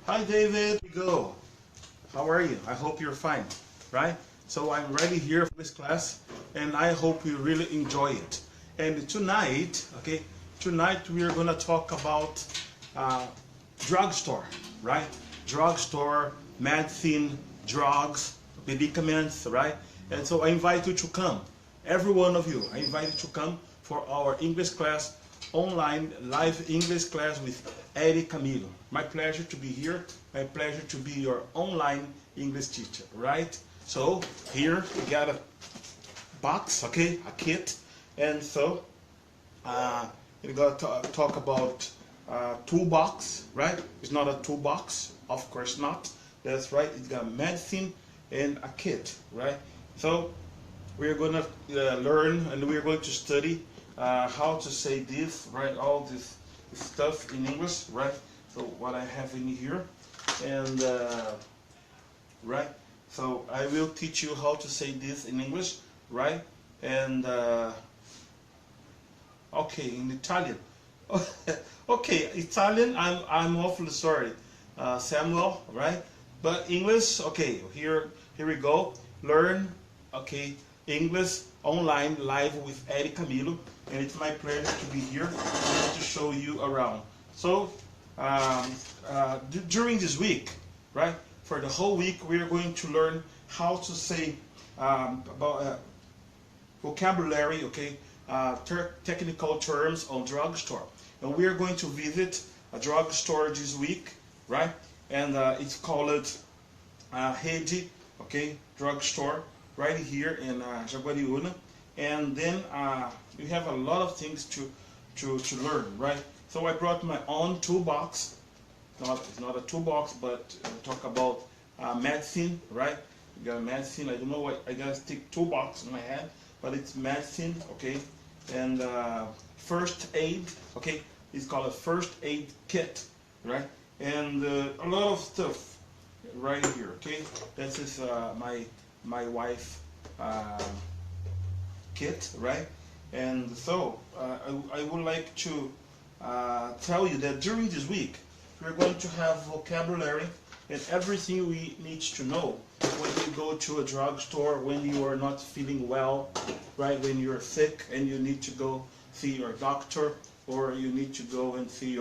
Hi David, here we go. How are you? I hope you're fine, right? So I'm ready here for this class and I hope you really enjoy it. And tonight, okay, tonight we are going to talk about drugstore, right? Drugstore, medicine, drugs, medicaments, right? And so I invite you to come. Every one of you, I invite you to come for our English class, online live English class with Eddie Camilo. My pleasure to be here. My pleasure to be your online English teacher, right? So here we got a box, okay, a kit, and so we're gonna talk about toolbox, right? It's not a toolbox, of course not. That's right. It's got medicine and a kit, right? So we're gonna learn and we're going to study how to say this, right? All this stuff in English, right? So what I have in here, and right. So I will teach you how to say this in English, right? And okay, in Italian. Okay, Italian. I'm awfully sorry, Samuel, right? But English, okay. Here we go. Learn, okay. English online live with Eddie Camilo, and it's my pleasure to be here to show you around. So during this week, right, for the whole week, we are going to learn how to say about vocabulary, okay, technical terms on drugstore, and we are going to visit a drugstore this week, right? And it's called Rede, okay, drugstore, right here in Jaguariúna. And then you have a lot of things to learn, right? So I brought my own toolbox. It's not a toolbox, but talk about medicine, right? You got medicine. I don't know what I gotta stick toolbox in my head, but it's medicine, okay? And first aid, okay? It's called a first aid kit, right? And a lot of stuff right here, okay? This is my wife kit, right? And so I would like to tell you that during this week we're going to have vocabulary and everything we need to know when you go to a drugstore, when you are not feeling well, right? When you're sick and you need to go see your doctor, or you need to go and see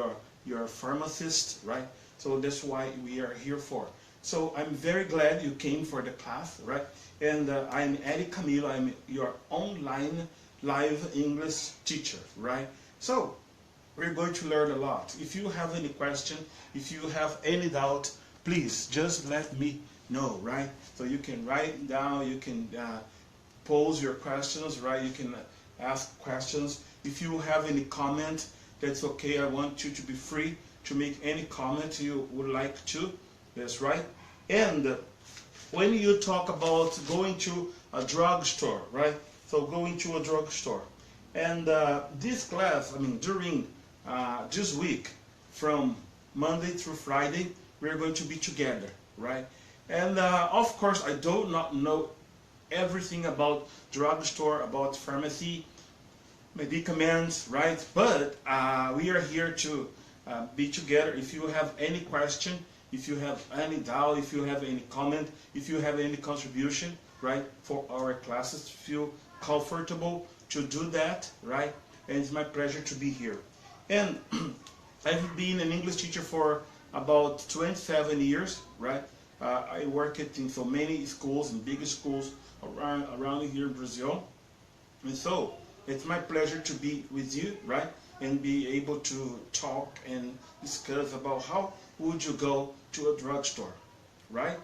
your pharmacist, right? So that's why we are here for. So I'm very glad you came for the class, right? And I'm Eddie Camilo. I'm your online live English teacher, right? So we're going to learn a lot. If you have any question, if you have any doubt, please just let me know, right? So you can write down, you can pose your questions, right? You can ask questions. If you have any comment, that's okay. I want you to be free to make any comment you would like to. That's right. And when you talk about going to a drugstore, right? So going to a drugstore. And this class, I mean, during this week, from Monday through Friday, we're going to be together, right? And of course, I do not know everything about drugstore, about pharmacy, medicaments, right? But we are here to be together. If you have any question, if you have any doubt, if you have any comment, if you have any contribution, right, for our classes, feel comfortable to do that, right? And it's my pleasure to be here. And I've been an English teacher for about 27 years, right? I worked in so many schools and big schools around here in Brazil. And so it's my pleasure to be with you, right? And be able to talk and discuss about how would you go to a drugstore, right?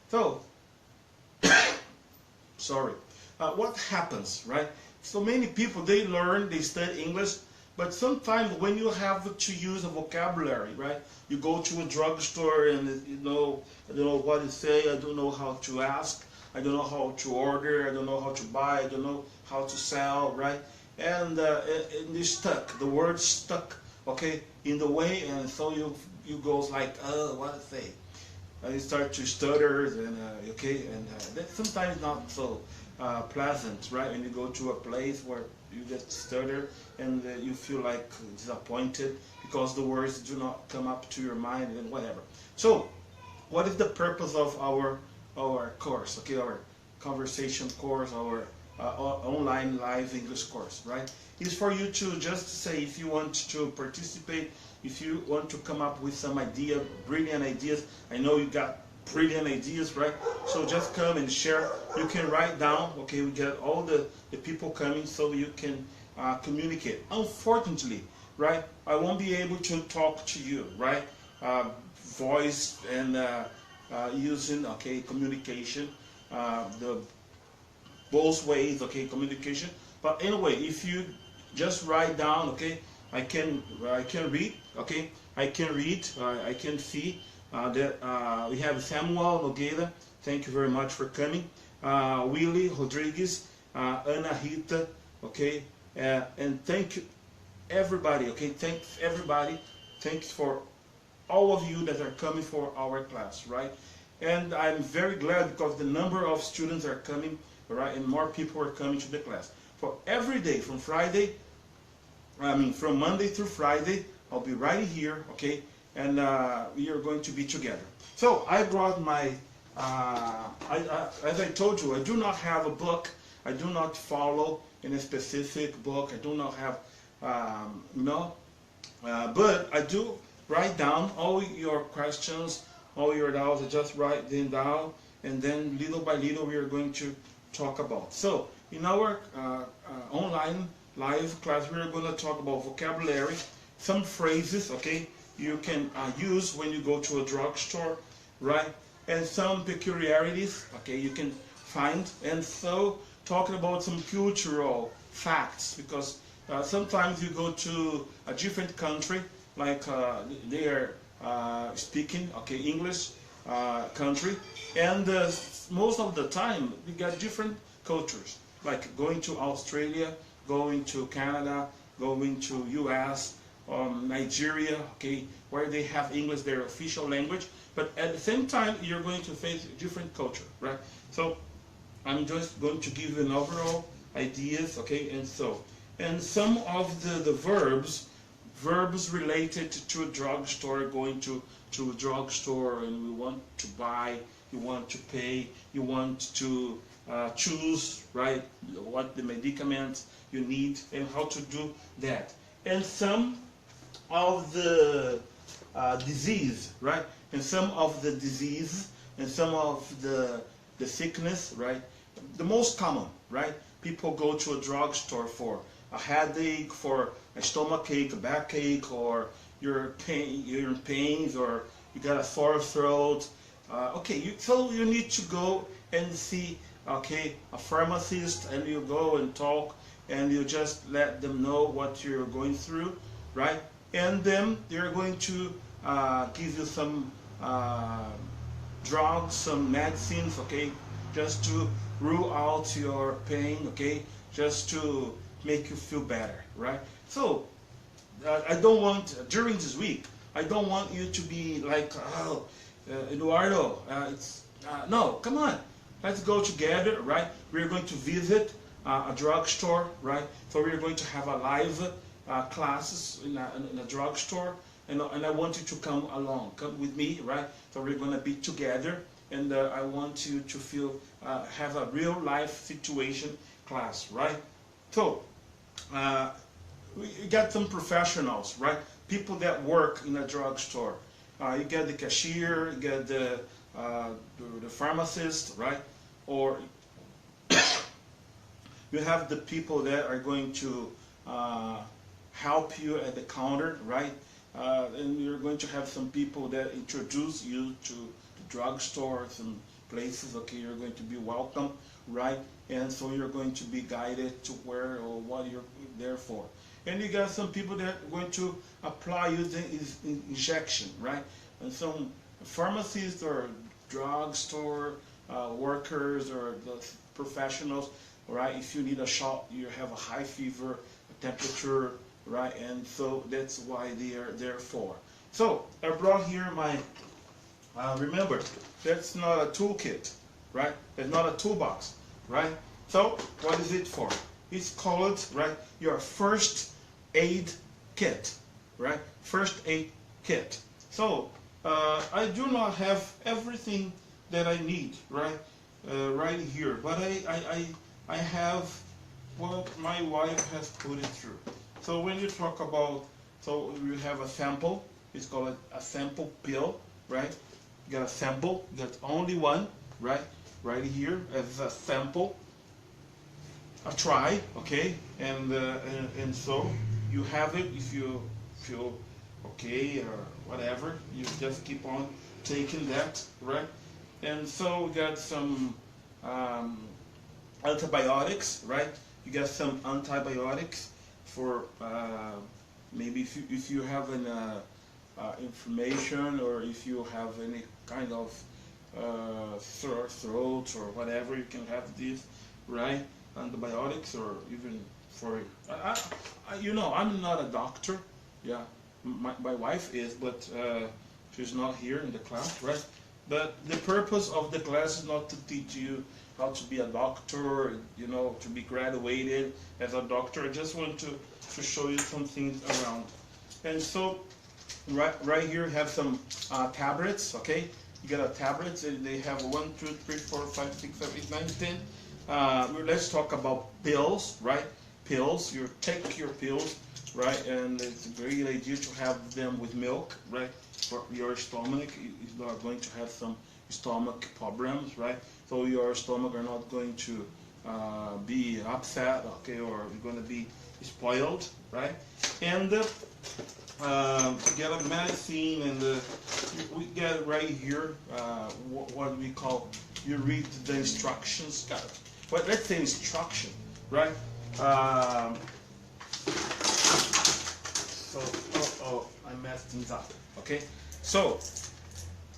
So, sorry. What happens, right? So many people, they learn, they study English, but sometimes when you have to use a vocabulary, right? You go to a drugstore and you know, I don't know what to say, I don't know how to ask, I don't know how to order, I don't know how to buy, I don't know how to sell, right? And you're stuck, the word's stuck, okay, in the way, and so you go like, oh, what to say? And you start to stutter, and okay, and that's sometimes not so pleasant, right? When you go to a place where you just stutter and you feel like disappointed because the words do not come up to your mind and whatever. So, what is the purpose of our course? Okay, our conversation course, our online live English course, right? Is for you to just say if you want to participate, if you want to come up with some idea, brilliant ideas. I know you got brilliant ideas, right? So just come and share. You can write down, okay, we get all the people coming so you can communicate. Unfortunately, right, I won't be able to talk to you, right? Voice and using, okay, communication, the both ways, okay, communication. But anyway, if you just write down, okay, I can read, okay, I can read, I can see that we have Samuel Nogueira, thank you very much for coming, Willie Rodriguez, Ana Rita, okay, and thank you everybody, okay, thanks everybody, thanks for all of you that are coming for our class, right? And I'm very glad because the number of students are coming, right, and more people are coming to the class. For every day, from Monday through Friday, I'll be right here, okay, and we are going to be together. So I brought my, as I told you, I do not have a book, I do not follow in a specific book, I do not have, but I do write down all your questions, all your doubts, I just write them down, and then little by little we are going to talk about. So in our online live class, we are going to talk about vocabulary, some phrases, okay, you can use when you go to a drugstore, right, and some peculiarities, okay, you can find, and so talking about some cultural facts, because sometimes you go to a different country, like they are speaking, okay, English country, and most of the time we got different cultures, like going to Australia, going to Canada, going to US, Nigeria, okay, where they have English, their official language, but at the same time you're going to face different culture, right? So I'm just going to give you an overall ideas, okay, and some of the verbs related to a drugstore, going to a drugstore, and we want to buy, you want to pay, you want to choose, right, what the medicaments you need and how to do that. And some of the disease, right, and some of the disease and some of the sickness, right, the most common, right, people go to a drugstore for a headache, for a stomach ache, a backache, or you're in pains, or you got a sore throat. Okay, so you need to go and see, okay, a pharmacist, and you go and talk, and you just let them know what you're going through, right? And then they're going to give you some drugs, some medicines, okay, just to rule out your pain, okay, just to make you feel better, right? So I don't want, during this week, I don't want you to be like, oh, Eduardo, no, come on, let's go together, right? We're going to visit a drugstore, right? So we're going to have a live classes in a drugstore, and I want you to come along, come with me, right? So we're going to be together, and I want you to feel, have a real life situation class, right? So we got some professionals, right? People that work in a drugstore. You get the cashier, you get the pharmacist, right? Or you have the people that are going to help you at the counter, right? And you're going to have some people that introduce you to the drugstores and places. Okay, you're going to be welcome, right? And so you're going to be guided to where or what you're there for. And you got some people that are going to apply using injection, right? And some pharmacists or drugstore workers or the professionals, right? If you need a shot, you have a high fever, a temperature, right? And so that's why they are there for. So I brought here my, remember, that's not a toolkit, right? It's not a toolbox, right? So what is it for? It's called, right, your first aid kit, right? First aid kit. So I do not have everything that I need, right? Right here, but I have what my wife has put it through. So when you talk about, so you have a sample, it's called a sample pill, right? You got a sample, that's only one, right? Right here as a sample, a try, okay? And so you have it if you feel okay or whatever, you just keep on taking that, right? And so we got some antibiotics, right? You got some antibiotics for maybe if you have an inflammation, or if you have any kind of sore throat or whatever, you can have this, right? Antibiotics, or even for you know, I'm not a doctor, yeah. My wife is, but she's not here in the class, right? But the purpose of the class is not to teach you how to be a doctor, you know, to be graduated as a doctor. I just want to show you some things around. And so, right here, have some tablets, okay? You got a tablet, and they have 1, 2, 3, 4, 5, 6, 7, 8, 9, 10. Let's talk about pills, right? Pills, you take your pills, right? And it's a great idea to have them with milk, right? For your stomach, is not going to have some stomach problems, right? So your stomach are not going to be upset, okay, or you're going to be spoiled, right? And get a medicine, and we get right here what we call, you read the instructions. But let's say instruction, right? So, I messed things up. Okay, so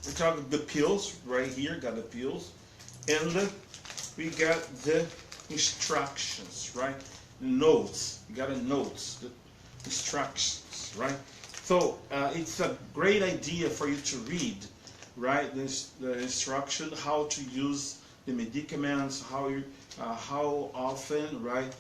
we talk the pills right here. Got the pills, and we got the instructions, right? Notes. You got the notes, the instructions, right? So it's a great idea for you to read, right? The instruction, how to use the medicaments, how often, right?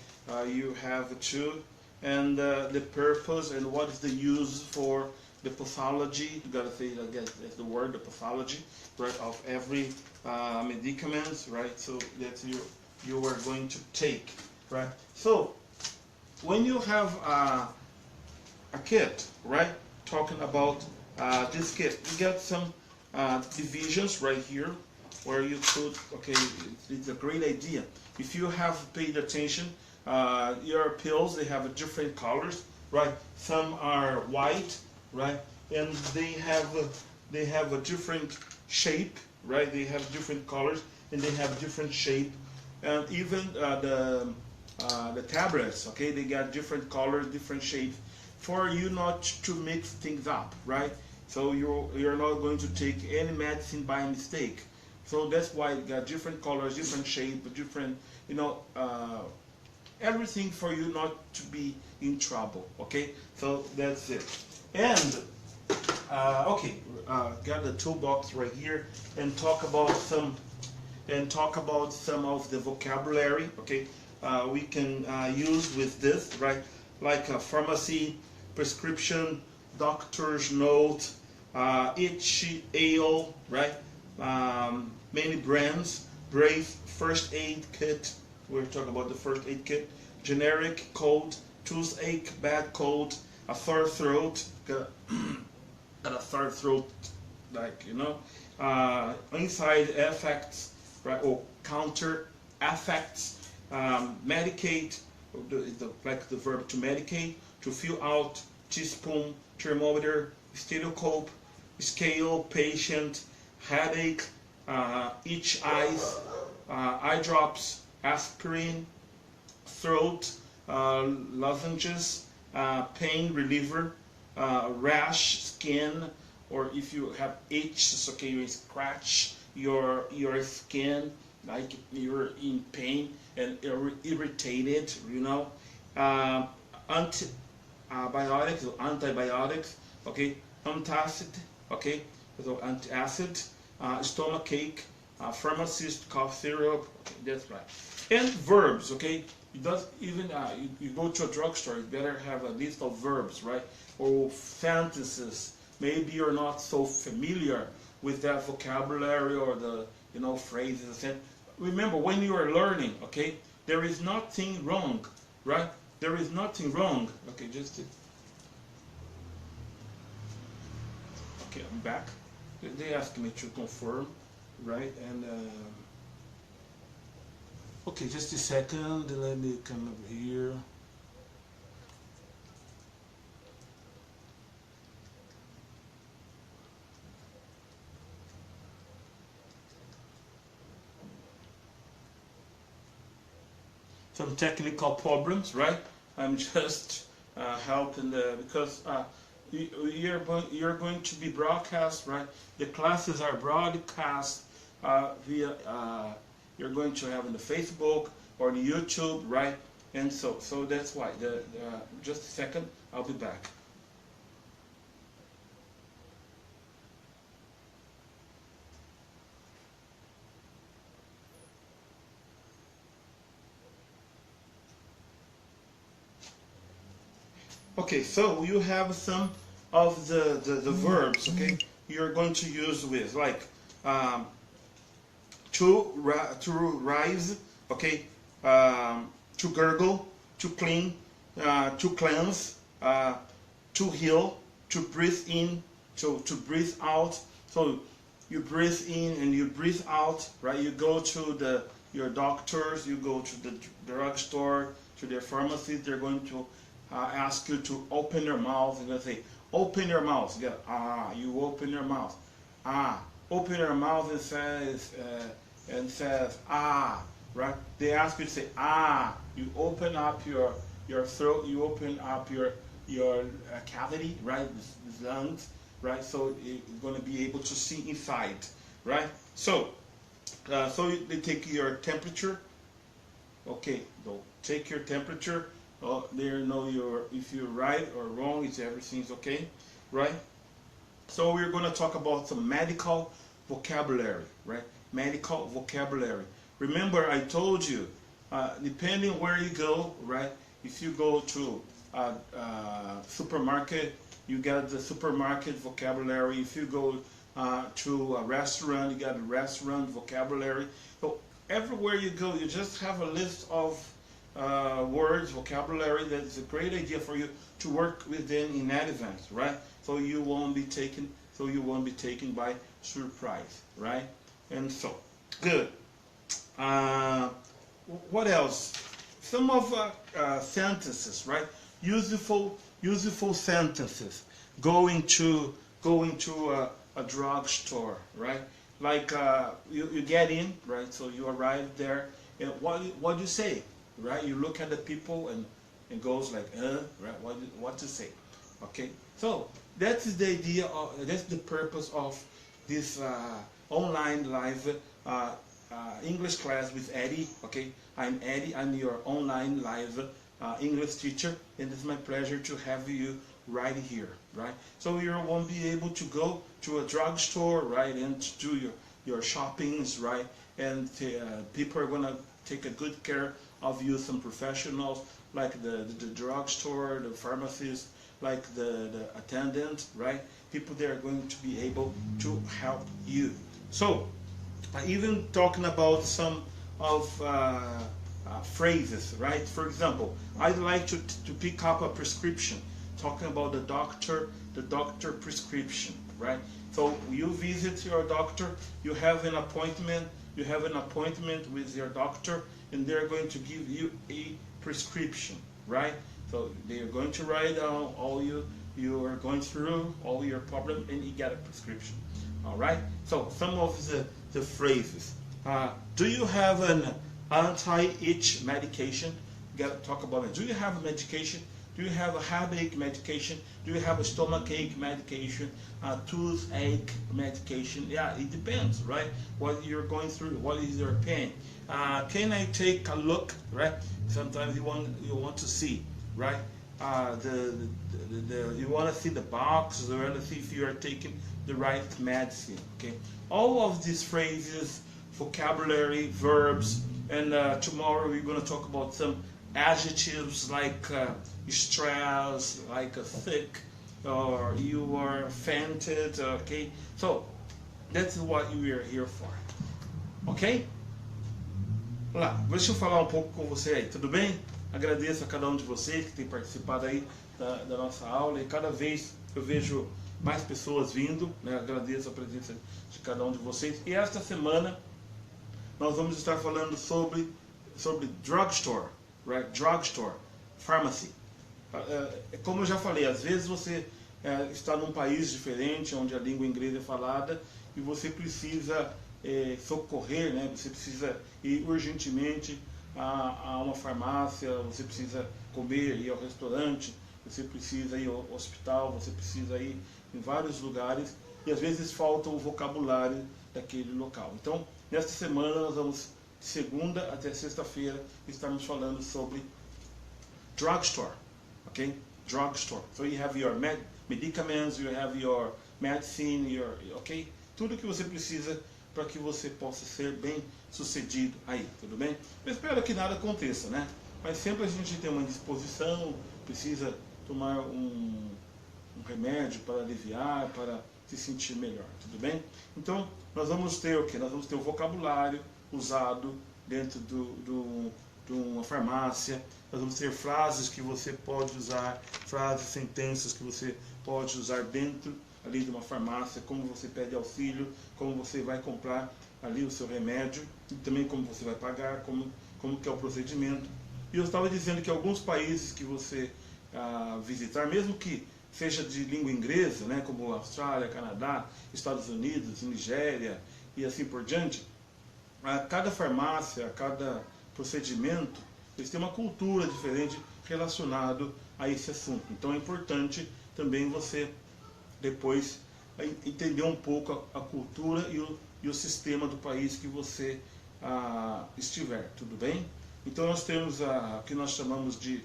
You have to, and the purpose, and what is the use for the pathology. You gotta say it again, that's the word, the pathology, right? Of every medicaments, right? So that you are going to take, right? So when you have a kit, right? Talking about this kit, you got some divisions right here where you could, okay, it's a great idea. If you have paid attention, your pills, they have different colors, right? Some are white, right? And they have a different shape, right? They have different colors, and they have different shape. And even the tablets, okay, they got different colors, different shapes, for you not to mix things up, right? So you're not going to take any medicine by mistake. So that's why it got different colors, different shape, different, you know, everything for you not to be in trouble, okay? So that's it. And okay, got the toolbox right here, and talk about some of the vocabulary, okay? We can use with this, right? Like a pharmacy, prescription, doctor's note, itchy ale, right? Many brands, Brave, first aid kit. We're talking about the first aid kit. Generic, cold, toothache, bad cold, a sore throat, got a sore throat, like, you know, inside effects, right, or counter effects, medicate, like the verb to medicate, to fill out, teaspoon, thermometer, stethoscope, scale, patient, headache, itch eyes, eye drops, aspirin, throat, lozenges, pain reliever, rash, skin, or if you have itch, okay, you scratch your skin, like you're in pain and irritated, you know. Antibiotics, okay, antacid, okay, so antacid, stomach ache, pharmacist, cough syrup. Okay, that's right. And verbs, okay? It does even you go to a drugstore, you better have a list of verbs, right? Or sentences. Maybe you're not so familiar with that vocabulary or the phrases. And remember, when you are learning, okay, there is nothing wrong, right? There is nothing wrong. Okay, okay, I'm back. They asked me to confirm, right? And okay, just a second. Let me come over here. Some technical problems, right? I'm just helping because you're going to be broadcast, right? The classes are broadcast via you're going to have in the Facebook or the YouTube, right? And so that's why. Just a second, I'll be back. Okay, so you have some of the verbs, okay, you're going to use with, like, to rise, okay, to gurgle, to clean, to cleanse, to heal, to breathe in, to breathe out. So you breathe in and you breathe out, right? You go to your doctors, you go to the drugstore, to their pharmacist, they're going to ask you to open your mouth. They're going to say, open your mouth. You get, you open your mouth. Open your mouth and says, right? They ask you to say, you open up your throat, you open up your cavity, right? This lungs, right? So it's going to be able to see inside, right? So, they take your temperature. Okay, they'll take your temperature. They know if you're right or wrong, if everything's okay, right? So we're going to talk about some medical vocabulary, right? Medical vocabulary. Remember, I told you, depending where you go, right? If you go to a supermarket, you got the supermarket vocabulary. If you go to a restaurant, you got the restaurant vocabulary. So everywhere you go, you just have a list of words, vocabulary. That's a great idea for you to work with them in advance, right? So you won't be taken by surprise, right? And so, good. What else? Some of sentences, right? Useful sentences. Going to a drugstore, right? Like you get in, right? So you arrive there, and what do you say? Right, you look at the people and goes like, right, what to say, okay? So that's the idea of, that's the purpose of this online live English class with Eddie. Okay, I'm Eddie. I'm your online live English teacher, and it's my pleasure to have you right here, right? So you won't be able to go to a drugstore, right, and to do your shoppings, right? And people are gonna take a good care of you, some professionals like the drugstore, the pharmacist, like the attendant, right? People that are going to be able to help you. So, even talking about some of phrases, right? For example, I'd like to pick up a prescription, talking about the doctor prescription, right? So you visit your doctor, you have an appointment with your doctor, and they're going to give you a prescription, right? So they are going to write down all you are going through, all your problem, and you get a prescription. All right. So some of the phrases. Do you have an anti-itch medication? You got to talk about it. Do you have a medication? Do you have a headache medication? Do you have a stomachache medication? A toothache medication? Yeah, it depends, right? What you're going through, what is your pain? Can I take a look, right? Sometimes you want to see, right? You want to see the box, you want to see if you are taking the right medicine. Okay, all of these phrases vocabulary, verbs, and tomorrow we're going to talk about some adjectives like stress, like thick, or you are fainted, okay? So that's what we are here for, ok? Lá, deixa eu falar um pouco com você aí, tudo bem? Agradeço a cada um de vocês que tem participado aí da nossa aula, e cada vez eu vejo mais pessoas vindo, né? Agradeço a presença de cada um de vocês. E esta semana nós vamos estar falando sobre drugstore, right? Drugstore, pharmacy. Como eu já falei, às vezes você está num país diferente, onde a língua inglesa é falada, e você precisa socorrer, né? Você precisa ir urgentemente a uma farmácia, você precisa comer, ir ao restaurante, você precisa ir ao hospital, você precisa ir em vários lugares, e às vezes falta o vocabulário daquele local. Então, nesta semana nós vamos, de segunda até sexta-feira, estarmos falando sobre drugstore, okay? Drugstore. So you have your medicaments, you have your medicine, okay? Tudo que você precisa para que você possa ser bem sucedido aí, tudo bem? Eu espero que nada aconteça, né? Mas sempre a gente tem uma indisposição, precisa tomar um remédio para aliviar, para se sentir melhor, tudo bem? Então, nós vamos ter o quê? Nós vamos ter o vocabulário usado dentro de uma farmácia, nós vamos ter frases que você pode usar, frases, sentenças que você pode usar dentro ali de uma farmácia, como você pede auxílio, como você vai comprar ali o seu remédio, e também como você vai pagar, como que é o procedimento. E eu estava dizendo que alguns países que você visitar, mesmo que seja de língua inglesa, né, como Austrália, Canadá, Estados Unidos, Nigéria e assim por diante, cada farmácia, cada procedimento, eles têm uma cultura diferente relacionado a esse assunto. Então é importante também você depois entender um pouco a cultura e o sistema do país que você estiver, tudo bem? Então nós temos o que nós chamamos de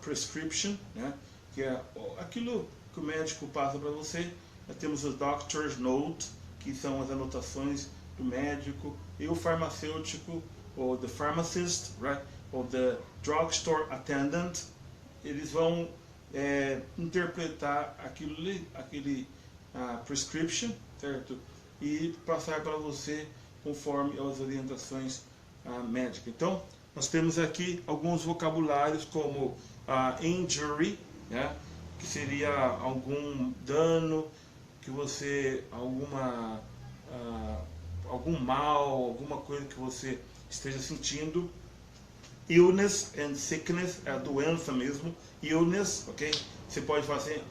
prescription, né? Que é aquilo que o médico passa para você. Nós temos o doctor's note, que são as anotações do médico, e o farmacêutico, ou the pharmacist, right? Ou the drugstore attendant, eles vão interpretar aquele prescription, certo? E passar para você conforme as orientações médicas. Então, nós temos aqui alguns vocabulários como injury, né? Que seria algum dano, que você, algum mal, alguma coisa que você esteja sentindo. Illness and sickness, é a doença mesmo. Illness, ok? Você pode falar assim,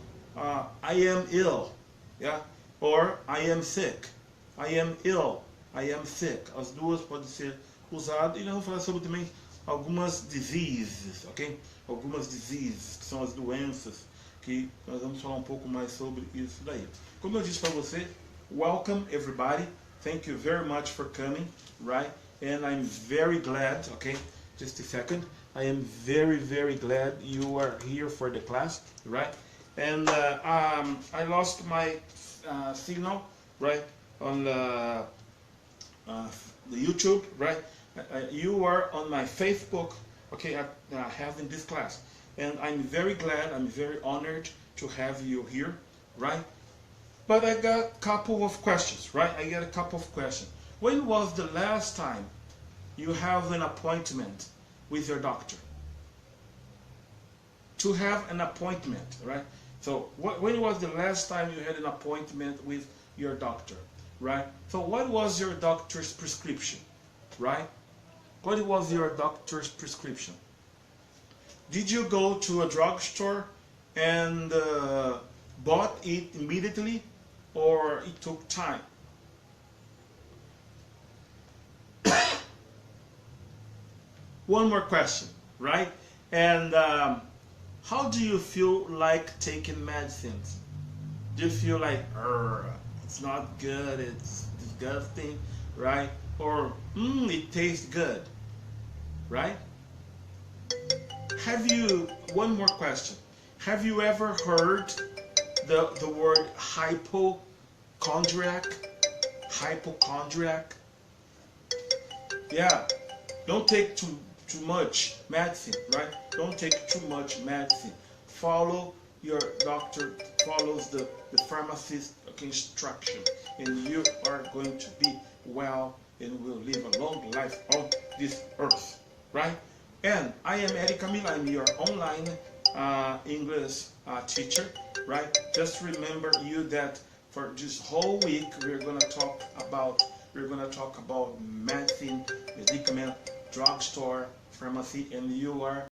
I am ill, yeah? Or I am sick. I am ill, I am sick. As duas podem ser usadas. E nós vamos falar sobre também algumas diseases, ok? Algumas diseases, que são as doenças, que nós vamos falar um pouco mais sobre isso daí. Como eu disse para você, welcome everybody. Thank you very much for coming, right? And I'm very glad, okay? Just a second. I am very, very glad you are here for the class, right? And I lost my signal, right? On the YouTube, right? You are on my Facebook, okay, having this class. And I'm very glad, I'm very honored to have you here, right? But I got a couple of questions, right? I got a couple of questions. When was the last time you have an appointment with your doctor? To have an appointment, right? So when was the last time you had an appointment with your doctor, right? So what was your doctor's prescription, right? What was your doctor's prescription? Did you go to a drugstore and bought it immediately, or it took time? One more question, right? And how do you feel like taking medicines? Do you feel like, it's not good, it's disgusting, right? Or, it tastes good, right? One more question. Have you ever heard the word hypochondriac? Hypochondriac? Yeah, don't take too much medicine, right? Don't take too much medicine. Follow your doctor, follows the pharmacist instruction, and you are going to be well and will live a long life on this earth, right? And I am Eddie Camilo. I'm your online English teacher, right? Just remember you that for this whole week we're gonna talk about medicine, medicament, drugstore, pharmacy, and you are